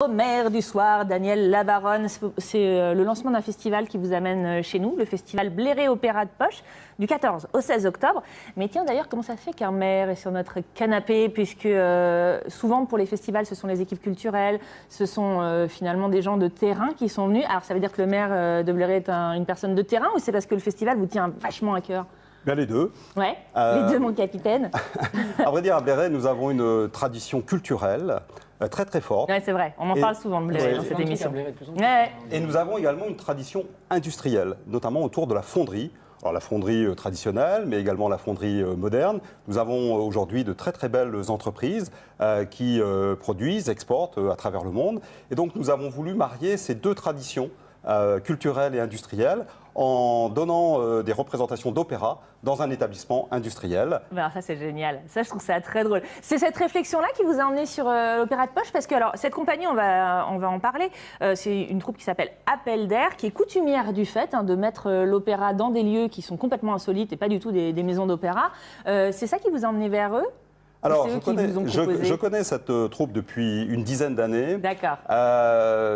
Maire du soir, Daniel Labaronne, c'est le lancement d'un festival qui vous amène chez nous, le festival Bléré Opéra de Poche, du 14 au 16 octobre. Mais tiens d'ailleurs, comment ça se fait qu'un maire est sur notre canapé, puisque souvent pour les festivals, ce sont les équipes culturelles, ce sont finalement des gens de terrain qui sont venus. Alors ça veut dire que le maire de Bléré est une personne de terrain, ou c'est parce que le festival vous tient vachement à cœur? Bien les deux. Ouais, les deux, mon capitaine. À vrai dire, à Bléré, nous avons une tradition culturelle très très forte. Ouais, c'est vrai, on en parle souvent de Bléré dans cette émission. Et nous avons également une tradition industrielle, notamment autour de la fonderie. Alors la fonderie traditionnelle, mais également la fonderie moderne. Nous avons aujourd'hui de très très belles entreprises qui produisent, exportent à travers le monde. Et donc nous avons voulu marier ces deux traditions culturelles et industrielles en donnant des représentations d'opéra dans un établissement industriel. Alors ça c'est génial, ça je trouve ça très drôle. C'est cette réflexion-là qui vous a emmené sur l'Opéra de Poche, parce que alors, cette compagnie, on va en parler, c'est une troupe qui s'appelle Appel d'air, qui est coutumière du fait de mettre l'opéra dans des lieux qui sont complètement insolites et pas du tout des maisons d'opéra. C'est ça qui vous a emmené vers eux? Alors, je connais cette troupe depuis une dizaine d'années. D'accord.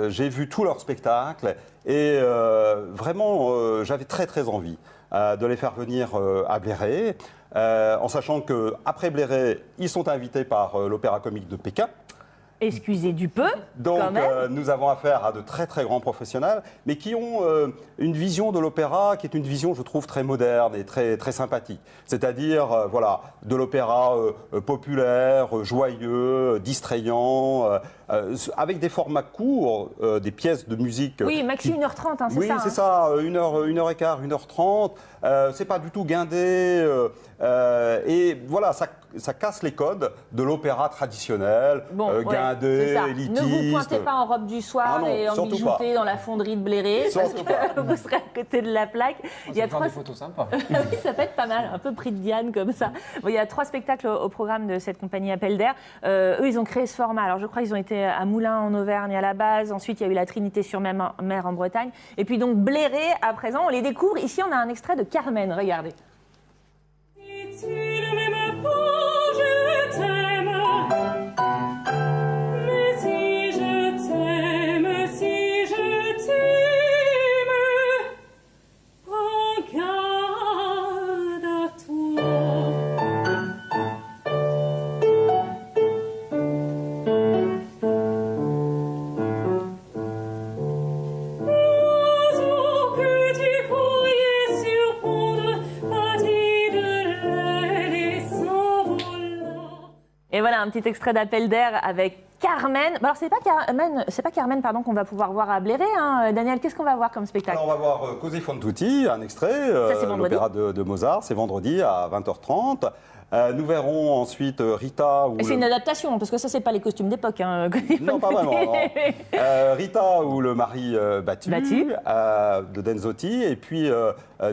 J'ai vu tous leurs spectacles et vraiment, j'avais très très envie de les faire venir à Bléré, en sachant qu'après Bléré, ils sont invités par l'Opéra Comique de Pékin. Excusez du peu. Donc nous avons affaire à de très très grands professionnels, mais qui ont une vision de l'opéra qui est une vision, je trouve, très moderne et très, très sympathique. C'est-à-dire voilà, de l'opéra populaire, joyeux, distrayant, avec des formats courts, des pièces de musique. Oui, maxi 1h30, hein, c'est ça. Oui, c'est ça, 1h15, 1h30. C'est pas du tout guindé. Et voilà, ça casse les codes de l'opéra traditionnel, guindé, élitiste. Ne vous pointez pas en robe du soir et en bijouté dans la fonderie de Bléré, parce que vous serez à côté de la plaque. Il y a des photos sympas. Oui, ça peut être pas mal, un peu prix de Diane comme ça. Bon, il y a 3 spectacles au programme de cette compagnie Appel d'air. Eux, ils ont créé ce format. Alors, je crois qu'ils ont été à Moulins en Auvergne à la base. Ensuite, il y a eu la Trinité-sur-Mer en Bretagne. Et puis donc Bléré, à présent, on les découvre. Ici, on a un extrait de Carmen. Regardez. Et voilà un petit extrait d'Appel d'air avec Carmen. Alors c'est pas Carmen pardon, qu'on va pouvoir voir à Bléré, hein. Daniel, qu'est-ce qu'on va voir comme spectacle? Alors on va voir Così fan tutti, un extrait, l'opéra de Mozart, c'est vendredi à 20h30. Nous verrons ensuite Rita. C'est une adaptation, parce que ça, c'est pas les costumes d'époque. Hein, non, pas vraiment. Rita ou le mari battu. De Denzotti. Et puis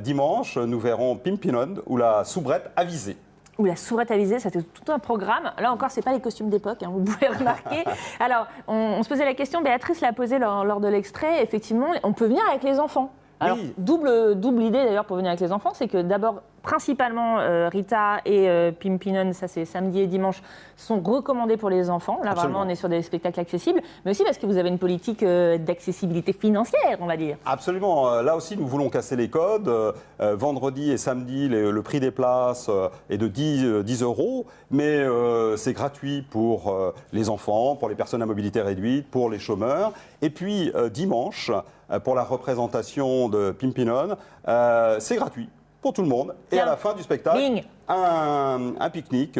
dimanche, nous verrons Pimpinon ou la soubrette avisée. Ou la sourette avisée, c'était tout un programme. Là encore, c'est pas les costumes d'époque, hein, vous pouvez remarquer. Alors, on se posait la question, Béatrice l'a posée lors de l'extrait, effectivement, on peut venir avec les enfants. Alors, oui. double idée d'ailleurs pour venir avec les enfants, c'est que d'abord, principalement, Rita et Pimpinon, ça c'est samedi et dimanche, sont recommandés pour les enfants. Là, Absolument. vraiment, on est sur des spectacles accessibles, mais aussi parce que vous avez une politique d'accessibilité financière, on va dire. Absolument. Là aussi, nous voulons casser les codes. Vendredi et samedi, le prix des places est de 10 €, mais c'est gratuit pour les enfants, pour les personnes à mobilité réduite, pour les chômeurs. Et puis, dimanche, pour la représentation de Pimpinon, c'est gratuit pour tout le monde. Tiens. Et à la fin du spectacle, un pique-nique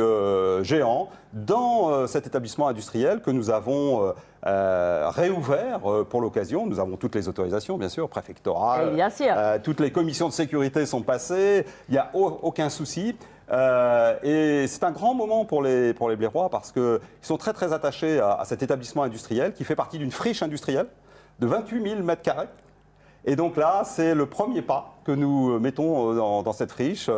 géant dans cet établissement industriel que nous avons réouvert pour l'occasion. Nous avons toutes les autorisations, bien sûr, préfectorales. Bien sûr. Toutes les commissions de sécurité sont passées. Il n'y a aucun souci. Et c'est un grand moment pour les Blérois parce qu'ils sont très très attachés à cet établissement industriel qui fait partie d'une friche industrielle de 28 000 m². Et donc là, c'est le premier pas que nous mettons dans cette friche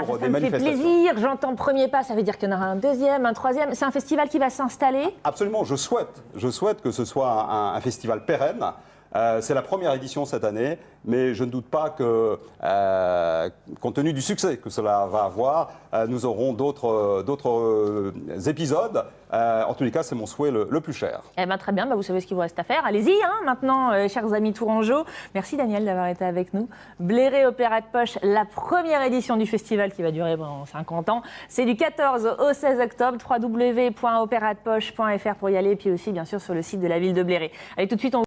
pour des ça me fait manifestations. plaisir. J'entends premier pas, ça veut dire qu'il y en aura un deuxième, un troisième. C'est un festival qui va s'installer? Absolument, je souhaite que ce soit un festival pérenne. C'est la première édition cette année, mais je ne doute pas que, compte tenu du succès que cela va avoir, nous aurons d'autres épisodes. En tous les cas, c'est mon souhait le plus cher. Eh ben, très bien, vous savez ce qu'il vous reste à faire. Allez-y, maintenant, chers amis tourangeaux. Merci Daniel d'avoir été avec nous. Bléré Opéra de Poche, la première édition du festival qui va durer pendant 50 ans. C'est du 14 au 16 octobre, www.opéradepoche.fr pour y aller, et puis aussi bien sûr sur le site de la ville de Bléré. Allez, tout de suite, on